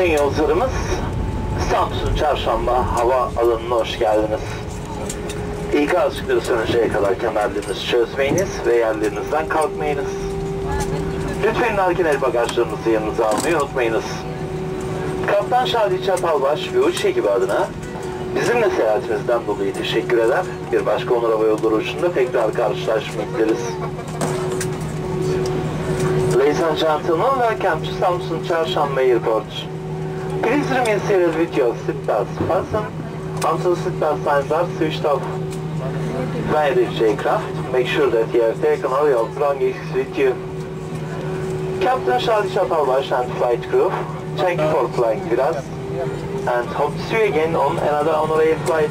Sayın yolcularımız, Samsun Çarşamba hava alanına hoş geldiniz. İlk ışıkları sönünceye kadar kemerlerinizi çözmeyiniz ve yerlerinizden kalkmayınız. Lütfen arken el bagajlarınızı yanınıza almayı unutmayınız. Kaptan Şadi Çatalbaş ve uçuş ekibi adına bizimle seyahatimizden dolayı teşekkür eder. Bir başka Onur Hava Yolları uçuşunda tekrar karşılaşmayı dileriz. Ladies and gentlemen, welcome to Samsun Çarşamba Airport. Please remain seated with your seatbelts fastened until seatbelt signs are switched off. When you reach aircraft, make sure that you have taken all your belongings with you. Captain Shadi Çatalbaş and flight crew, thank you for flying with us and hope to see you again on another Onur Air flight.